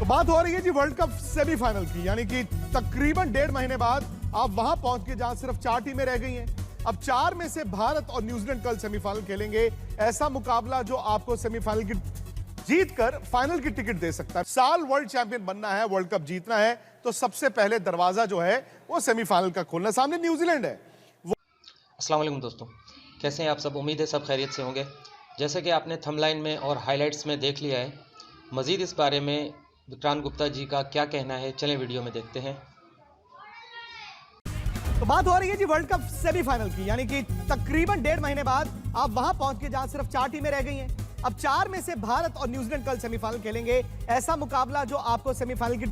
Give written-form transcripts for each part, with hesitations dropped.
तो बात हो रही है जी वर्ल्ड कप सेमीफाइनल की, यानी कि तकरीबन 1.5 महीने बाद आप वहां पहुंच के जहां सिर्फ 4 टीमें रह गई हैं। अब 4 में से भारत और न्यूजीलैंड कल सेमीफाइनल खेलेंगे। ऐसा मुकाबला जो आपको सेमीफाइनल की जीत कर फाइनल की टिकट दे सकता है। साल वर्ल्ड चैंपियन बनना है, वर्ल्ड कप जीतना है, तो सबसे पहले दरवाजा जो है वो सेमीफाइनल का खोलना। सामने न्यूजीलैंड है। अस्सलाम वालेकुम दोस्तों, कैसे हैं आप सब। उम्मीद है सब खैरियत से होंगे। जैसे कि आपने थंबलाइन में और हाइलाइट्स में देख लिया है, मज़ीद इस बारे में विक्रांत गुप्ता जी का क्या कहना है, चलें वीडियो में देखते हैं। तो बात हो रही है जी वर्ल्ड कप सेमीफाइनल की, यानी कि तकरीबन 1.5 महीने बाद आप वहां पहुंच के जहां सिर्फ 4 टीमें रह गई हैं। अब 4 में से भारत और न्यूजीलैंड कल सेमीफाइनल खेलेंगे। ऐसा मुकाबला जो आपको सेमीफाइनल की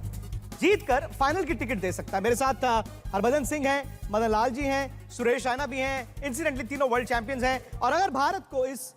जीत कर फाइनल की टिकट दे सकता है। मेरे साथ हरभजन सिंह हैं, मदन लाल जी हैं, सुरेश रैना भी हैं। इंसिडेंटली तीनों वर्ल्ड चैंपियंस हैं। और अगर भारत को इस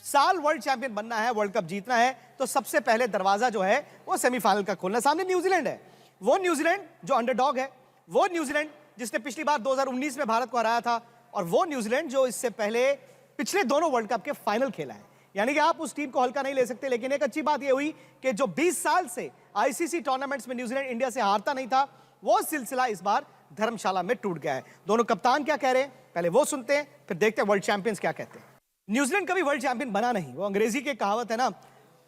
साल वर्ल्ड चैंपियन बनना है, वर्ल्ड कप जीतना है, तो सबसे पहले दरवाजा जो है वो सेमीफाइनल का खोलना। सामने न्यूजीलैंड है। वो न्यूजीलैंड जो अंडरडॉग है, वो न्यूजीलैंड जिसने पिछली बार 2019 में भारत को हराया था, और वो न्यूजीलैंड जो इससे पहले पिछले दोनों वर्ल्ड कप के फाइनल खेला है। यानी कि आप उस टीम को हल्का नहीं ले सकते। लेकिन एक अच्छी बात यह हुई कि जो 20 साल से आईसीसी टूर्नामेंट्स में न्यूजीलैंड इंडिया से हारता नहीं था, वो सिलसिला इस बार धर्मशाला में टूट गया है। दोनों कप्तान क्या कह रहे हैं, पहले वो सुनते हैं, फिर देखते हैं वर्ल्ड चैंपियंस क्या कहते हैं। न्यूजीलैंड कभी वर्ल्ड चैंपियन बना नहीं। वो अंग्रेजी की कहावत है ना,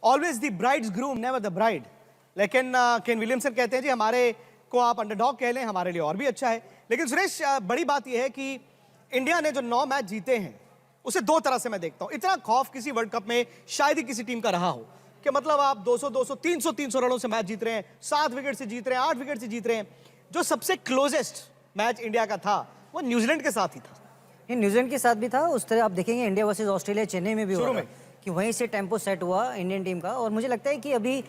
always the brides groom never the bride. लेकिन केन विलियमसन कहते हैं जी हमारे को आप अंडरडॉग कह लें, हमारे लिए और भी अच्छा है। लेकिन सुरेश, बड़ी बात यह है कि इंडिया ने जो 9 मैच जीते हैं उसे 2 तरह से मैं देखता हूं। इतना खौफ किसी वर्ल्ड कप में शायद ही किसी टीम का रहा हो कि मतलब आप 200 300 रनों से मैच जीत रहे हैं, 7 विकेट से जीत रहे हैं, 8 विकेट से जीत रहे हैं। जो सबसे क्लोजेस्ट मैच इंडिया का था वो न्यूजीलैंड के साथ ही था। न्यूजीलैंड के साथ भी था। उस तरह आप देखेंगे इंडिया वर्सेस ऑस्ट्रेलिया चेन्नई में भी हुआ कि वहीं से टेम्पो सेट हुआ इंडियन टीम का। और मुझे लगता है कि अभी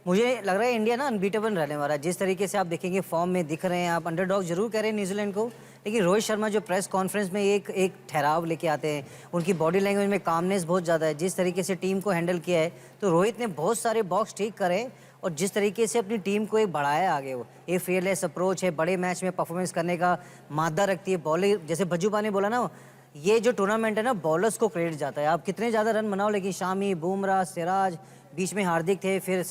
मुझे लग रहा है इंडिया ना अनबीटेबल रहने वाला है। जिस तरीके से आप देखेंगे फॉर्म में दिख रहे हैं, आप अंडरडॉग जरूर कह रहे हैं न्यूजीलैंड को, लेकिन रोहित शर्मा जो प्रेस कॉन्फ्रेंस में एक ठहराव लेके आते हैं, उनकी बॉडी लैंग्वेज में कामनेस बहुत ज़्यादा है। जिस तरीके से टीम को हैंडल किया है, तो रोहित ने बहुत सारे बॉक्स ठीक करे और जिस तरीके से अपनी टीम को एक बढ़ाया आगे, वो ये फेयरलेस अप्रोच है, बड़े मैच में परफॉर्मेंस करने का मादा रखती है। बॉलर जैसे भज्जूबा ने बोला ना, ये जो टूर्नामेंट है ना बॉलर्स को क्रेडिट जाता है। आप कितने ज़्यादा रन बनाओ, लेकिन शामी, बुमराह, सिराज, बीच में हार्दिक थे, फिर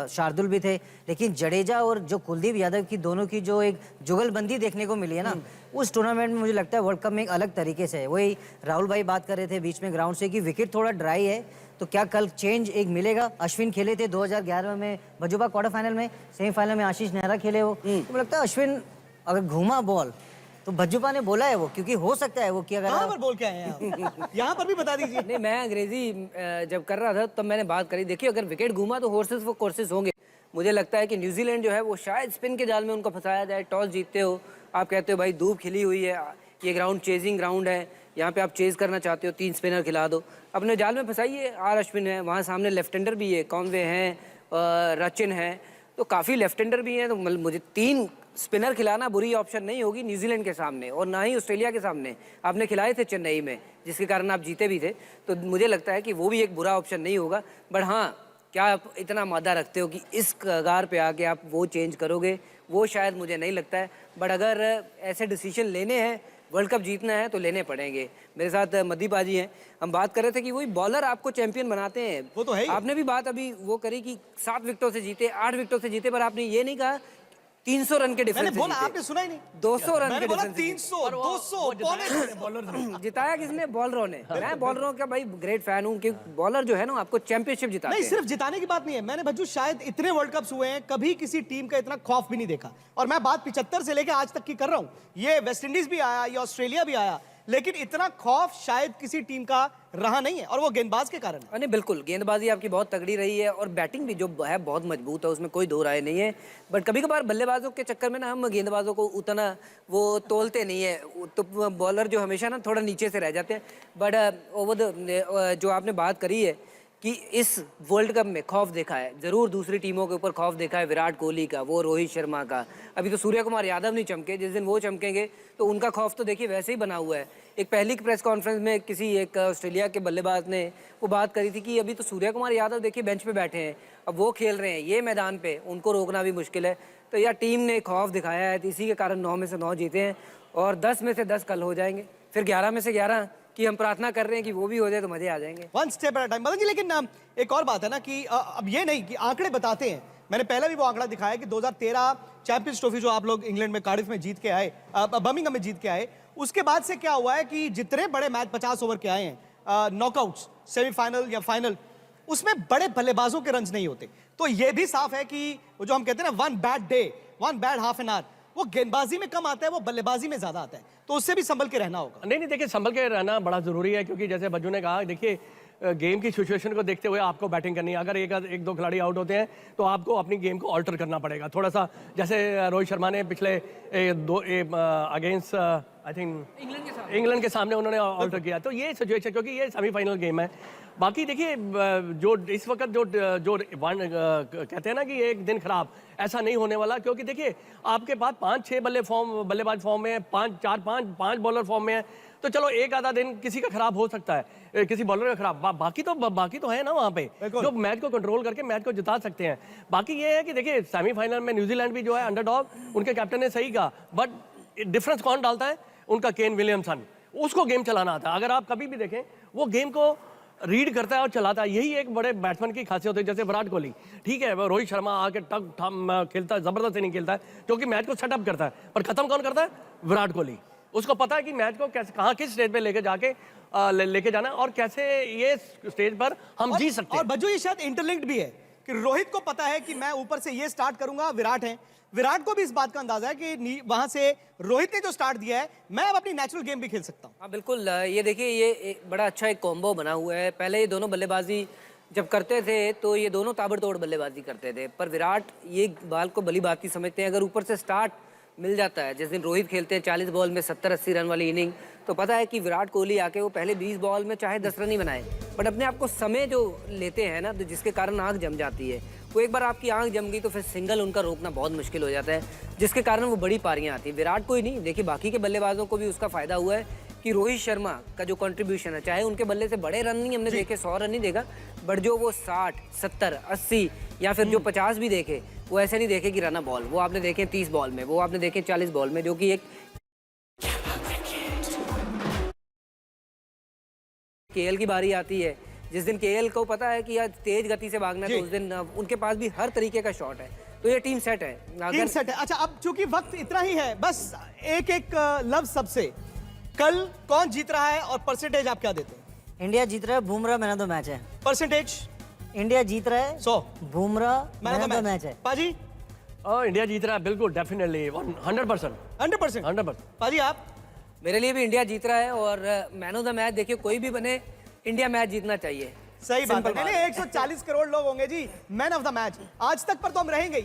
शार्दुल भी थे, लेकिन जडेजा और जो कुलदीप यादव की दोनों की जो एक जुगलबंदी देखने को मिली है ना, उस टूर्नामेंट में मुझे लगता है वर्ल्ड कप में एक अलग तरीके से है। वही राहुल भाई बात कर रहे थे बीच में ग्राउंड से कि विकेट थोड़ा ड्राई है, तो क्या कल चेंज एक मिलेगा। अश्विन खेले थे 2011 में, भज्जूबा क्वार्टर फाइनल में, सेमीफाइनल में आशीष नेहरा खेले वो। तो मुझे लगता है अश्विन अगर घूमा बॉल तो भज्जूबा ने बोला है वो, क्योंकि हो सकता है वो कि अगर कहां पर बोल के आए हैं आप? यहाँ पर भी बता दीजिए। नहीं, मैं अंग्रेजी जब कर रहा था तब मैंने बात करी। देखिए, अगर विकेट घूमा तो हॉर्सेस वो कोर्सेस होंगे। मुझे लगता है कि न्यूजीलैंड जो है वो शायद स्पिन के जाल में उनको फंसाया जाए। टॉस जीतते हो, आप कहते हो भाई धूप खिली हुई है, ये ग्राउंड चेजिंग ग्राउंड है, यहाँ पे आप चेज करना चाहते हो, 3 स्पिनर खिला दो, अपने जाल में फंसाइए। आर अश्विन है, वहाँ सामने लेफ्ट हैंडर भी है, कॉनवे हैं, रचिन है, तो काफ़ी लेफ्ट हैंडर भी हैं। तो मुझे 3 स्पिनर खिलाना बुरी ऑप्शन नहीं होगी न्यूजीलैंड के सामने, और ना ही ऑस्ट्रेलिया के सामने। आपने खिलाए थे चेन्नई में, जिसके कारण आप जीते भी थे, तो मुझे लगता है कि वो भी एक बुरा ऑप्शन नहीं होगा। बट हाँ, क्या आप इतना मादा रखते हो कि इस कगार पे आके आप वो चेंज करोगे, वो शायद मुझे नहीं लगता है। बट अगर ऐसे डिसीजन लेने हैं, वर्ल्ड कप जीतना है, तो लेने पड़ेंगे। मेरे साथ मदीप बाजी हैं। हम बात कर रहे थे कि वही बॉलर आपको चैंपियन बनाते हैं, वो तो है ही। आपने भी बात अभी वो करी कि 7 विकेटों से जीते, 8 विकेटों से जीते, पर आपने ये नहीं कहा 300 रन के डिफरेंस से बोला, जीते। आपने सुना ही नहीं। 200 रन के डिफरेंस 300 200 बॉलर जिताया किसने? बॉलरों ने। मैं बॉलरों का भाई ग्रेट फैन हूँ कि बॉलर जो है ना आपको चैंपियनशिप जिताते नहीं, हैं। सिर्फ जिताने की बात नहीं है। मैंने भज्जू शायद इतने वर्ल्ड कप्स हुए हैं, कभी किसी टीम का इतना खौफ भी नहीं देखा। और मैं बात 75 से लेकर आज तक की कर रहा हूं। ये वेस्ट इंडीज भी आया, ये ऑस्ट्रेलिया भी आया, लेकिन इतना खौफ शायद किसी टीम का रहा नहीं है, और वो गेंदबाज के कारण है। नहीं, बिल्कुल गेंदबाजी आपकी बहुत तगड़ी रही है और बैटिंग भी जो है बहुत मजबूत है, उसमें कोई दो राय नहीं है। बट कभी कभार बल्लेबाजों के चक्कर में ना हम गेंदबाजों को उतना वो तोलते नहीं है, तो बॉलर जो हमेशा ना थोड़ा नीचे से रह जाते हैं। बट ओवर जो आपने बात करी है कि इस वर्ल्ड कप में खौफ देखा है, ज़रूर दूसरी टीमों के ऊपर खौफ देखा है, विराट कोहली का, वो रोहित शर्मा का। अभी तो सूर्य कुमार यादव नहीं चमके, जिस दिन वो चमकेंगे तो उनका खौफ तो देखिए वैसे ही बना हुआ है। एक पहली प्रेस कॉन्फ्रेंस में किसी एक ऑस्ट्रेलिया के बल्लेबाज ने वो बात करी थी कि अभी तो सूर्य कुमार यादव देखिए बेंच पे बैठे हैं, अब वो खेल रहे हैं ये मैदान पे, उनको रोकना भी मुश्किल है। तो यार टीम ने खौफ दिखाया है, तो इसी के कारण 9 में से 9 जीते हैं और 10 में से 10 कल हो जाएंगे, फिर 11 में से 11 कि हम प्रार्थना कर रहे हैं कि वो भी हो जाए तो मजे आ जाएंगे। One step at a time. Madan ji, लेकिन एक और बात है ना कि अब ये नहीं कि आंकड़े बताते हैं, मैंने पहले भी वो आंकड़ा दिखाया कि 2013 चैंपियंस ट्रॉफी जो आप लोग इंग्लैंड में कार्डिफ में जीत के आए, बर्मिंघम में जीत के आए, उसके बाद से क्या हुआ है कि जितने बड़े मैच 50 ओवर के आए हैं, नॉकआउट्स, सेमीफाइनल या फाइनल, उसमें बड़े बल्लेबाजों के रन्स नहीं होते। तो ये भी साफ है कि वो जो हम कहते हैं ना, one bad day, one bad half an hour, वो गेंदबाजी में कम आता है, वो बल्लेबाजी में ज्यादा आता है। तो उससे भी संभल के रहना होगा। नहीं देखिए, संभल के रहना बड़ा जरूरी है, क्योंकि जैसे बज्जू ने कहा, देखिए गेम की सिचुएशन को देखते हुए आपको बैटिंग करनी है। अगर एक दो खिलाड़ी आउट होते हैं तो आपको अपनी गेम को ऑल्टर करना पड़ेगा थोड़ा सा। जैसे रोहित शर्मा ने पिछले अगेंस्ट आई थिंक इंग्लैंड के सामने उन्होंने ऑल्टर किया, तो ये सिचुएशन, क्योंकि ये सेमीफाइनल गेम है। बाकी देखिए, जो इस वक्त जो कहते हैं ना कि एक दिन खराब, ऐसा नहीं होने वाला, क्योंकि देखिए आपके पास 5-6 बल्लेबाज फॉर्म में है, 5 बॉलर फॉर्म में है, तो चलो एक आधा दिन किसी का खराब हो सकता है, किसी बॉलर का खराब, बाकी तो है ना वहाँ पे जो मैच को कंट्रोल करके मैच को जिता सकते हैं। बाकी ये है कि देखिए सेमीफाइनल में न्यूजीलैंड भी जो है अंडरडॉग, उनके कैप्टन ने सही कहा, बट डिफरेंस कौन डालता है? उनका केन विलियमसन, उसको गेम चलाना आता है। अगर आप कभी भी देखें, वो गेम को रीड करता है और चलाता है। यही एक बड़े बैट्समैन की खासियत होती है। जैसे विराट कोहली, ठीक है, रोहित शर्मा आके टक ठम खेलता है, जबरदस्त नहीं खेलता है, क्योंकि मैच को सेटअप करता है, पर खत्म कौन करता है? विराट कोहली। उसको पता है कि मैच को कैसे, कहाँ, किस स्टेज पे लेके जाके लेके जाना है और कैसे ये स्टेज पर हम जीत सकते हैं। और बज्जू, ये शायद इंटरलिंक्ड भी है कि रोहित को पता है कि मैं ऊपर से ये स्टार्ट करूंगा, विराट को भी इस बात का अंदाजा है कि वहां से रोहित ने जो स्टार्ट दिया है, मैं अब अपनी नेचुरल गेम भी खेल सकता हूं। हाँ बिल्कुल, ये देखिए, ये बड़ा अच्छा एक कॉम्बो बना हुआ है। पहले ये दोनों बल्लेबाजी जब करते थे तो ये दोनों ताबड़तोड़ बल्लेबाजी करते थे, पर विराट ये बात को भली बात ही समझते हैं। अगर ऊपर से स्टार्ट मिल जाता है, जिस दिन रोहित खेलते हैं 40 बॉल में 70-80 रन वाली इनिंग, तो पता है कि विराट कोहली आके वो पहले 20 बॉल में चाहे 10 रन ही बनाए, बट अपने आप को समय जो लेते हैं ना, तो जिसके कारण आंख जम जाती है, वो एक बार आपकी आंख जम गई तो फिर सिंगल उनका रोकना बहुत मुश्किल हो जाता है, जिसके कारण वो बड़ी पारियां आती हैं। विराट को ही नहीं, देखिए बाकी के बल्लेबाजों को भी उसका फायदा हुआ है कि रोहित शर्मा का जो कंट्रीब्यूशन है, चाहे उनके बल्ले से बड़े रन नहीं हमने देखे, 100 रन नहीं देखा, बट जो वो 60, 70, 80 या फिर जो 50 भी देखे, वो ऐसे नहीं देखे कि रन बॉल, वो आपने देखे 30 बॉल में, वो आपने देखे 40 बॉल में, जो कि एक केएल की बारी आती है, जिस दिन केएल को पता है कि यार तेज गति से भागना है, तो उस दिन उनके पास भी हर तरीके का शॉट है। तो ये टीम सेट है, टीम सेट है। अच्छा, अब चूंकि वक्त इतना ही है, बस एक लफ्ज सबसे, कल कौन जीत रहा है और परसेंटेज आप क्या देते हैं? इंडिया जीत रहा है, Bumrah man of the match है। परसेंटेज? इंडिया जीत रहा है 100, Bumrah man of the match है। पाजी? इंडिया जीत रहा है, बिल्कुल, डेफिनेटली 100%। 100%। पाजी आप? मेरे लिए भी इंडिया जीत रहा है, और मैन ऑफ द मैच देखिए कोई भी बने, इंडिया मैच जीतना चाहिए। सही बात है। 140 करोड़ लोग होंगे जी मैन ऑफ द मैच, आज तक पर तो हम रहेंगे ही।